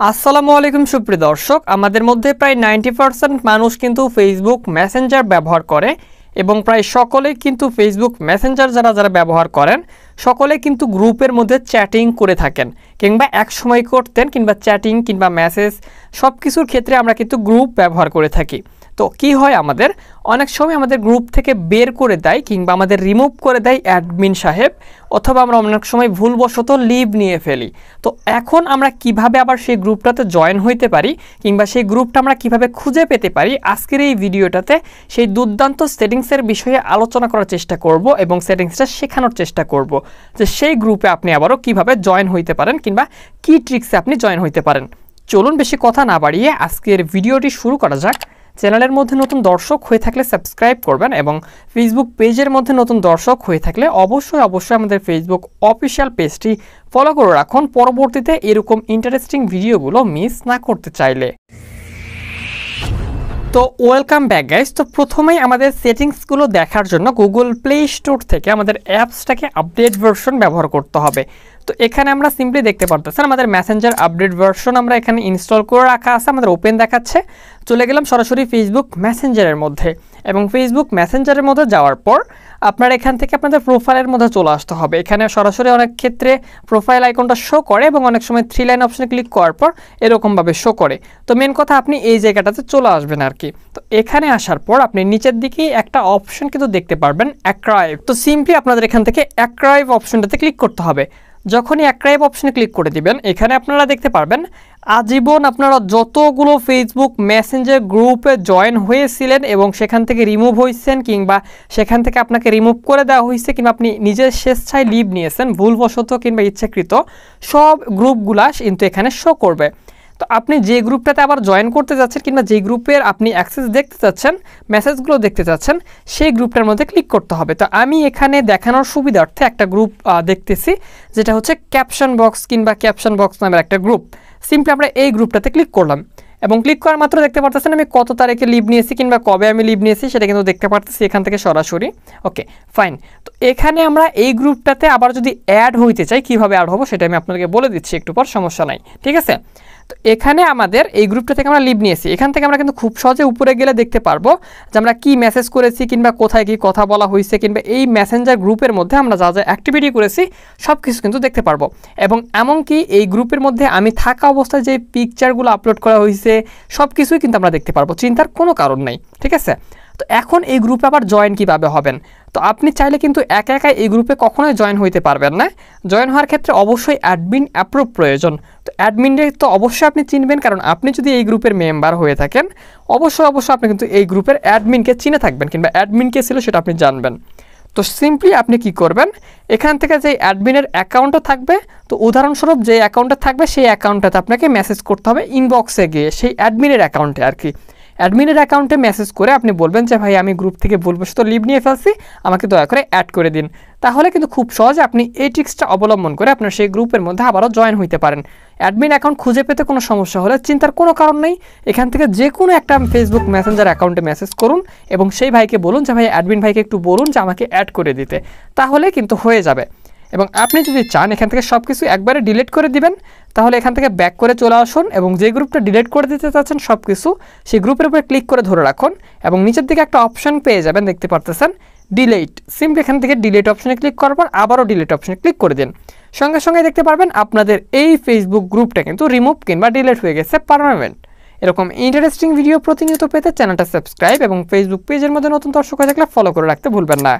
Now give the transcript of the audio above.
আসসালামু আলাইকুম সুপ্রিয় দর্শক, আমাদের মধ্যে প্রায় 90% মানুষ কিন্তু ফেসবুক মেসেঞ্জার ব্যবহার করে এবং প্রায় সকলেই কিন্তু ফেসবুক মেসেঞ্জার যারা ব্যবহার করেন সকলে কিন্তু গ্রুপের মধ্যে চ্যাটিং করে থাকেন কিংবা এক সময় করতেন কিংবা চ্যাটিং কিংবা মেসেজ সব কিছুর ক্ষেত্রে আমরা কিন্তু গ্রুপ ব্যবহার করে থাকি। তো কি হয়, আমাদের অনেক সময় আমাদের গ্রুপ থেকে বের করে দেয় কিংবা আমাদের রিমুভ করে দেয় অ্যাডমিন সাহেব, অথবা আমরা অনেক সময় ভুলবশত লিভ নিয়ে ফেলি। তো এখন আমরা কিভাবে আবার সেই গ্রুপটাতে জয়েন হইতে পারি কিংবা সেই গ্রুপটা আমরা কিভাবে খুঁজে পেতে পারি, আজকের এই ভিডিওটাতে সেই দুর্দান্ত সেটিংসের বিষয়ে আলোচনা করার চেষ্টা করব এবং সেটিংসটা শেখানোর চেষ্টা করব যে সেই গ্রুপে আপনি আবারও কিভাবে জয়েন হইতে পারেন কিংবা কি ট্রিক্সে আপনি জয়েন হইতে পারেন। চলুন বেশি কথা না বাড়িয়ে আজকের ভিডিওটি শুরু করা যাক। চ্যানেলের মধ্যে নতুন দর্শক হয়ে থাকলে সাবস্ক্রাইব করবেন এবং ফেসবুক পেজের মধ্যে নতুন দর্শক হয়ে থাকলে অবশ্যই আমাদের ফেসবুক অফিসিয়াল পেজটি ফলো করে রাখুন, পরবর্তীতে এরকম ইন্টারেস্টিং ভিডিওগুলো মিস না করতে চাইলে। তো ওয়েলকাম ব্যাক গাইস। তো প্রথমেই আমাদের সেটিংসগুলো দেখার জন্য গুগল প্লে স্টোর থেকে আমাদের অ্যাপসটাকে আপডেট ভার্সন ব্যবহার করতে হবে। তো এখানে আমরা সিম্পলি দেখতে পারতেছেন আমাদের মেসেঞ্জার আপডেট ভার্সন আমরা এখানে ইনস্টল করে রাখা আছে, আমাদের ওপেন দেখাচ্ছে। চলে গেলাম সরাসরি ফেসবুক মেসেঞ্জারের মধ্যে এবং ফেসবুক মেসেঞ্জারের মধ্যে যাওয়ার পর আপনার এখান থেকে আপনাদের প্রোফাইলের মধ্যে চলে আসতে হবে। এখানে সরাসরি অনেক ক্ষেত্রে প্রোফাইল আইকনটা শো করে এবং অনেক সময় 3 লাইন অপশনে ক্লিক করার পর এরকমভাবে শো করে। তো মেন কথা আপনি এই জায়গাটাতে চলে আসবেন আর কি। তো এখানে আসার পর আপনি নিচের দিকে একটা অপশন কিন্তু দেখতে পারবেন অ্যাক্রাইভ। তো সিম্পলি আপনাদের এখান থেকে অ্যাক্রাইভ অপশনটাতে ক্লিক করতে হবে। যখনই অ্যাক্রাইভ অপশনে ক্লিক করে দিবেন এখানে আপনারা দেখতে পারবেন আজীবন আপনারা যতগুলো ফেসবুক মেসেঞ্জার গ্রুপে জয়েন হয়েছিলেন এবং সেখান থেকে রিমুভ হয়েছেন কিংবা সেখান থেকে আপনাকে রিমুভ করে দেওয়া হয়েছে কিংবা আপনি নিজের স্বেচ্ছায় লিভ নিয়েছেন ভুলবশত কিংবা ইচ্ছাকৃত, সব গ্রুপগুলা কিন্তু এখানে শো করবে। তো আপনি যে গ্রুপটাতে আবার জয়েন করতে যাচ্ছেন কিংবা যে গ্রুপের আপনি অ্যাক্সেস দেখতে চাচ্ছেন, মেসেজগুলো দেখতে চাচ্ছেন, সেই গ্রুপটার মধ্যে ক্লিক করতে হবে। তো আমি এখানে দেখানোর সুবিধার্থে একটা গ্রুপ দেখতেছি যেটা হচ্ছে ক্যাপশন বক্স কিংবা ক্যাপশন বক্স নামের একটা গ্রুপ। সিম্পলি আমরা এই গ্রুপটাতে ক্লিক করলাম এবং ক্লিক করার মাত্র দেখতে পারতেছেন আমি কত তারিখে লিভ নিয়েছি কিংবা কবে আমি লিভ নিয়েছি সেটা কিন্তু দেখতে পারতেছি এখান থেকে সরাসরি। Okay fine. তো এখানে আমরা এই গ্রুপটাতে আবার যদি অ্যাড হইতে চাই, কিভাবে অ্যাড হবো সেটা আমি আপনাদেরকে বলে দিচ্ছি একটু পর, সমস্যা নাই, ঠিক আছে। তো এখানে আমাদের এই গ্রুপটা থেকে আমরা লিভ নিয়েছি, এখান থেকে আমরা কিন্তু খুব সহজে উপরে গেলে দেখতে পারবো যে আমরা কি মেসেজ করেছি কিংবা কোথায় কি কথা বলা হয়েছে কিংবা এই মেসেঞ্জার গ্রুপের মধ্যে আমরা যা অ্যাক্টিভিটি করেছি সব কিছু কিন্তু দেখতে পারবো। এবং এমনকি এই গ্রুপের মধ্যে আমি থাকা অবস্থায় যে পিকচারগুলো আপলোড করা হয়েছে সব কিছুই কিন্তু আমরা দেখতে পারবো, চিন্তার কোনো কারণ নেই, ঠিক আছে। তো এখন এই গ্রুপে আবার জয়েন কিভাবে হবেন? তো আপনি চাইলে কিন্তু একা একা এই গ্রুপে কখনোই জয়েন হইতে পারবেন না। জয়েন হওয়ার ক্ষেত্রে অবশ্যই অ্যাডমিন অ্যাপ্রুভ প্রয়োজন। তো অ্যাডমিনের তো অবশ্যই আপনি চিনবেন, কারণ আপনি যদি এই গ্রুপের মেম্বার হয়ে থাকেন অবশ্যই আপনি কিন্তু এই গ্রুপের অ্যাডমিনকে চিনে থাকবেন কিংবা অ্যাডমিনকে ছিল সেটা আপনি জানবেন। তো সিম্পলি আপনি কি করবেন, এখান থেকে যে অ্যাডমিনের অ্যাকাউন্টও থাকবে, তো উদাহরণস্বরূপ যে অ্যাকাউন্টটা থাকবে সেই অ্যাকাউন্টটাতে আপনাকে মেসেজ করতে হবে ইনবক্সে গিয়ে, সেই অ্যাডমিনের অ্যাকাউন্টে আর কি। অ্যাডমিনের অ্যাকাউন্টে মেসেজ করে আপনি বলবেন যে ভাই আমি গ্রুপ থেকে ভুলবশত লিভ নিয়ে ফেলছি, আমাকে দয়া করে অ্যাড করে দিন। তাহলে কিন্তু খুব সহজে আপনি এই ট্রিক্সটা অবলম্বন করে আপনার সেই গ্রুপের মধ্যে আবারও জয়েন হইতে পারেন। অ্যাডমিন অ্যাকাউন্ট খুঁজে পেতে কোনো সমস্যা হলে চিন্তার কোনো কারণ নেই, এখান থেকে যে কোনো একটা ফেসবুক মেসেঞ্জার অ্যাকাউন্টে মেসেজ করুন এবং সেই ভাইকে বলুন যে ভাই অ্যাডমিন ভাইকে একটু বলুন যে আমাকে অ্যাড করে দিতে, তাহলে কিন্তু হয়ে যাবে। এবং আপনি যদি চান এখান থেকে সব কিছু একবারে ডিলিট করে দিবেন, তাহলে এখান থেকে ব্যাক করে চলে আসুন এবং যে গ্রুপটা ডিলিট করে দিতে চাচ্ছেন সব কিছু সেই গ্রুপের উপরে ক্লিক করে ধরে রাখুন এবং নিচের দিকে একটা অপশন পেয়ে যাবেন, দেখতে পারতেছেন ডিলিট। সিম্পলি এখান থেকে ডিলিট অপশনে ক্লিক করার পর আবারও ডিলিট অপশনে ক্লিক করে দিন, সঙ্গে সঙ্গে দেখতে পারবেন আপনাদের এই ফেসবুক গ্রুপটা কিন্তু রিমুভ কিংবা ডিলিট হয়ে গেছে পার্মানেন্ট। এরকম ইন্টারেস্টিং ভিডিও প্রতিনিয়ত পেতে চ্যানেলটা সাবস্ক্রাইব এবং ফেসবুক পেজের মধ্যে নতুন দর্শক হয়ে থাকলে ফলো করে রাখতে ভুলবেন না।